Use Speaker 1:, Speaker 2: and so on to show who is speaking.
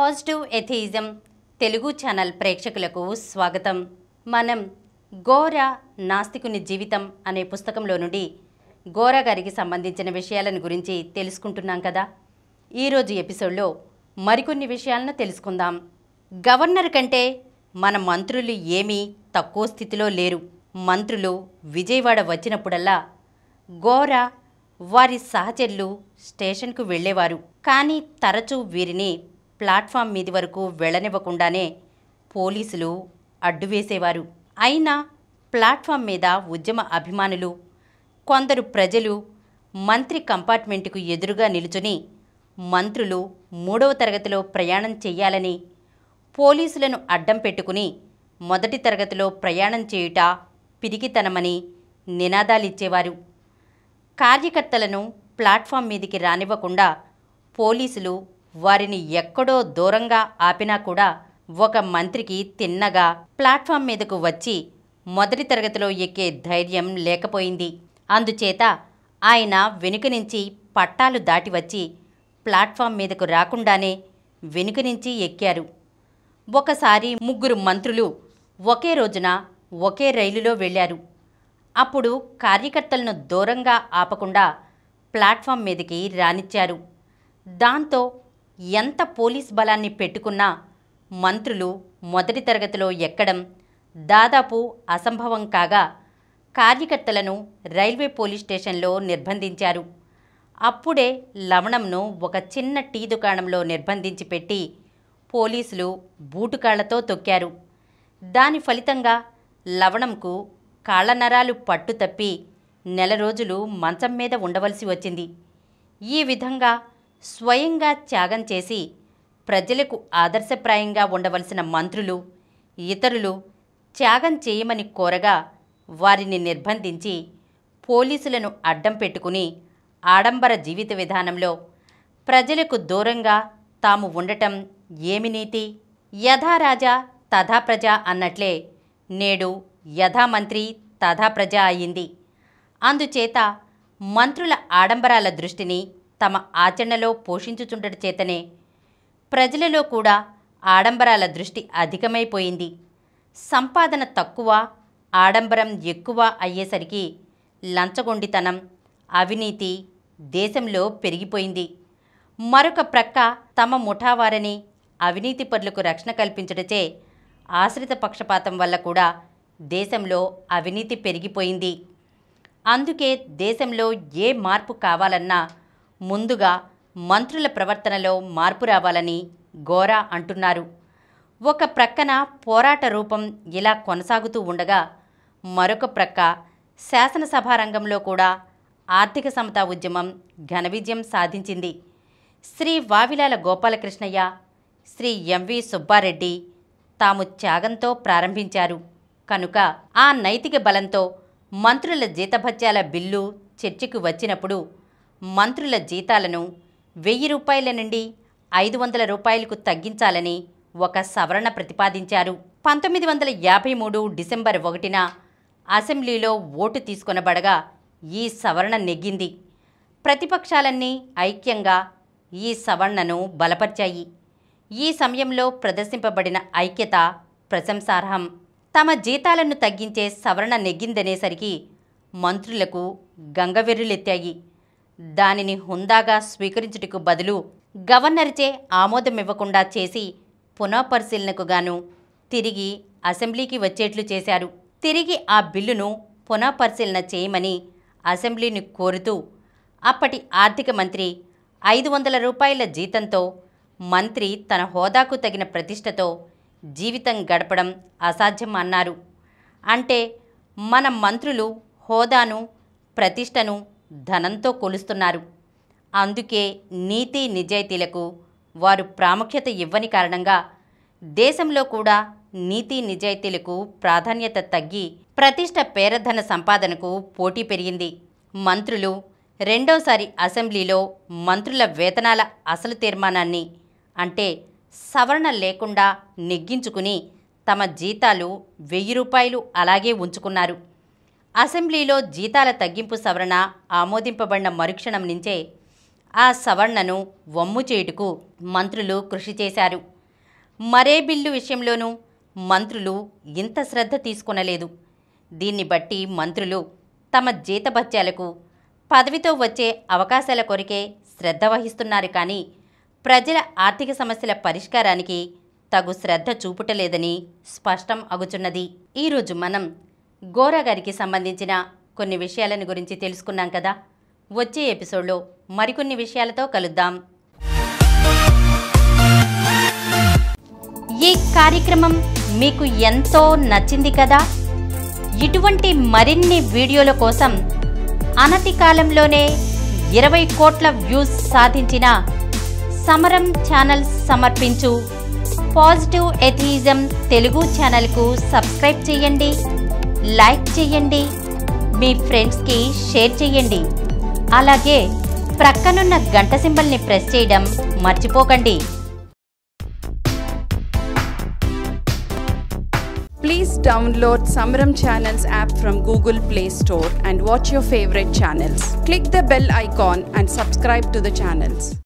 Speaker 1: Positive atheism Telugu channel ప్రేక్షకులకు స్వాగతం. మనం గోరా నాస్తికుని జీవితం అనే పుస్తకంలో నుండి గోరా గారికి సంబంధించిన విషయాలను గురించి తెలుసుకుంటున్నాం కదా. ఈరోజు ఎపిసోడ్లో మరికొన్ని విషయాలను తెలుసుకుందాం. గవర్నర్ కంటే మన మంత్రులు ఏమీ తక్కువ స్థితిలో లేరు. మంత్రులు విజయవాడ వచ్చినప్పుడల్లా గోరా వారి సహచరులు స్టేషన్కు వెళ్ళేవారు. కానీ తరచూ వీరిని ప్లాట్ఫామ్ మీది వరకు వెళ్ళనివ్వకుండానే పోలీసులు అడ్డువేసేవారు. అయినా ప్లాట్ఫామ్ మీద ఉద్యమ అభిమానులు, కొందరు ప్రజలు మంత్రి కంపార్ట్మెంటుకు ఎదురుగా నిలుచుని మంత్రులు 3వ తరగతిలో ప్రయాణం చెయ్యాలని, పోలీసులను అడ్డం పెట్టుకుని మొదటి తరగతిలో ప్రయాణం చేయుట పిరికితనమని నినాదాలిచ్చేవారు. కార్యకర్తలను ప్లాట్ఫామ్ మీదికి రానివ్వకుండా పోలీసులు వారిని ఎక్కడో దూరంగా ఆపినా కూడా ఒక మంత్రికి తిన్నగా ప్లాట్ఫామ్ మీదకు వచ్చి మొదటి తరగతిలో ఎక్కే ధైర్యం లేకపోయింది. అందుచేత ఆయన వెనుక నుంచి పట్టాలు దాటి వచ్చి ప్లాట్ఫామ్ మీదకు రాకుండానే వెనుక నుంచి ఎక్కారు. ఒకసారి 3 మంత్రులు ఒకే రోజున ఒకే రైలులో వెళ్ళారు. అప్పుడు కార్యకర్తలను దూరంగా ఆపకుండా ప్లాట్ఫామ్ మీదకి రానిచ్చారు. దాంతో ఎంత పోలీస్ బలాన్ని పెట్టుకున్నా మంత్రులు మొదటి తరగతిలో ఎక్కడం దాదాపు అసంభవం కాగా కార్యకర్తలను రైల్వే పోలీస్ స్టేషన్లో నిర్బంధించారు. అప్పుడే లవణంను ఒక చిన్న టీ దుకాణంలో నిర్బంధించి పెట్టి పోలీసులు బూటుకాళ్లతో తొక్కారు. దాని ఫలితంగా లవణంకు కాళ్లనరాలు పట్టు తప్పి నెల రోజులు మంచం మీద ఉండవలసి వచ్చింది. ఈ విధంగా స్వయంగా త్యాగం చేసి ప్రజలకు ఆదర్శప్రాయంగా ఉండవలసిన మంత్రులు, ఇతరులు త్యాగం చేయమని కోరగా వారిని నిర్బంధించి పోలీసులను అడ్డం పెట్టుకుని ఆడంబర జీవిత విధానంలో ప్రజలకు దూరంగా తాము ఉండటం ఏమి నీతి? యథా రాజా తథా ప్రజ అన్నట్లే నేడు యథా మంత్రి తథా ప్రజ అయింది. అందుచేత మంత్రుల ఆడంబరాల దృష్టిని తమ ఆచరణలో పోషించుచుండట చేతనే ప్రజలలో కూడా ఆడంబరాల దృష్టి అధికమైపోయింది. సంపాదన తక్కువ, ఆడంబరం ఎక్కువ అయ్యేసరికి లంచగొండితనం, అవినీతి దేశంలో పెరిగిపోయింది. మరొక ప్రక్క తమ ముఠావారని అవినీతి పరులకు రక్షణ కల్పించడచే ఆశ్రిత పక్షపాతం వల్ల కూడా దేశంలో అవినీతి పెరిగిపోయింది. అందుకే దేశంలో ఏ మార్పు కావాలన్నా ముందుగా మంత్రుల ప్రవర్తనలో మార్పు రావాలని గోరా అంటున్నారు. ఒక ప్రక్కన పోరాట రూపం ఇలా కొనసాగుతూ ఉండగా మరొక ప్రక్క శాసనసభా రంగంలో కూడా ఆర్థిక సమతా ఉద్యమం ఘన విజయం సాధించింది. శ్రీ వావిలాల గోపాలకృష్ణయ్య, శ్రీ ఎంవి సుబ్బారెడ్డి తాము త్యాగంతో ప్రారంభించారు కనుక ఆ నైతిక బలంతో మంత్రుల జీతభత్యాల బిల్లు చర్చకు వచ్చినప్పుడు మంత్రుల జీతాలను 1000 రూపాయల నుండి 500 రూపాయలకు తగ్గించాలని ఒక సవరణ ప్రతిపాదించారు. 1953 డిసెంబర్ 1న అసెంబ్లీలో ఓటు తీసుకొనబడగా ఈ సవరణ నెగ్గింది. ప్రతిపక్షాలన్నీ ఐక్యంగా ఈ సవరణను బలపర్చాయి. ఈ సమయంలో ప్రదర్శింపబడిన ఐక్యత ప్రశంసార్హం. తమ జీతాలను తగ్గించే సవరణ నెగ్గిందనేసరికి మంత్రులకు గంగవెర్రులెత్తాయి. దానిని హుందాగా స్వీకరించుటకు బదులు గవర్నర్చే ఆమోదమివ్వకుండా చేసి పునఃపరిశీలనకు గాను తిరిగి అసెంబ్లీకి వచ్చేట్లు చేశారు. తిరిగి ఆ బిల్లును పునఃపరిశీలన చేయమని అసెంబ్లీని కోరుతూ అప్పటి ఆర్థిక మంత్రి 500 రూపాయల జీతంతో మంత్రి తన హోదాకు తగిన ప్రతిష్టతో జీవితం గడపడం అసాధ్యం అన్నారు. అంటే మన మంత్రులు హోదాను, ప్రతిష్టను ధనంతో కొలుస్తున్నారు. అందుకే నీతి నిజాయితీలకు వారు ప్రాముఖ్యత ఇవ్వని కారణంగా దేశంలో కూడా నీతి నిజాయితీలకు ప్రాధాన్యత తగ్గి ప్రతిష్ట పేరధన సంపాదనకు పోటీ పెరిగింది. మంత్రులు రెండోసారి అసెంబ్లీలో మంత్రుల వేతనాల అసలు తీర్మానాన్ని అంటే సవరణ లేకుండా నెగ్గించుకుని తమ జీతాలు 1000 రూపాయలు అలాగే ఉంచుకున్నారు. అసెంబ్లీలో జీతాల తగ్గింపు సవరణ ఆమోదింపబడిన మరుక్షణం నుంచే ఆ సవరణను వమ్ము చేయుటకు మంత్రులు కృషి చేశారు. మరే బిల్లు విషయంలోనూ మంత్రులు ఇంత శ్రద్ధ తీసుకొనలేదు. దీన్ని బట్టి మంత్రులు తమ జీతభత్యాలకు, పదవితో వచ్చే అవకాశాల కొరకే శ్రద్ధ వహిస్తున్నారు కానీ ప్రజల ఆర్థిక సమస్యల పరిష్కారానికి తగు శ్రద్ధ చూపుటలేదని స్పష్టం అగుచున్నది. ఈరోజు మనం గోరా గారికి సంబంధించిన కొన్ని విషయాలను గురించి తెలుసుకున్నాం కదా. వచ్చే ఎపిసోడ్లో మరికొన్ని విషయాలతో కలుద్దాం. ఈ కార్యక్రమం మీకు ఎంతో నచ్చింది కదా. ఇటువంటి మరిన్ని వీడియోల కోసం అనతి కాలంలోనే 20 కోట్ల వ్యూస్ సాధించిన సమరం ఛానల్స్ సమర్పించు పాజిటివ్ ఎథియిజం తెలుగు ఛానల్కు సబ్స్క్రైబ్ చేయండి, లైక్ చేయండి, మీ ఫ్రెండ్స్కి షేర్ చేయండి. అలాగే ప్రక్కనున్న గంట సింబల్ని ప్రెస్ చేయడం మర్చిపోకండి.
Speaker 2: Please download Samaram Channels app from Google Play Store and watch your favorite channels. Click the bell icon and subscribe to the channels.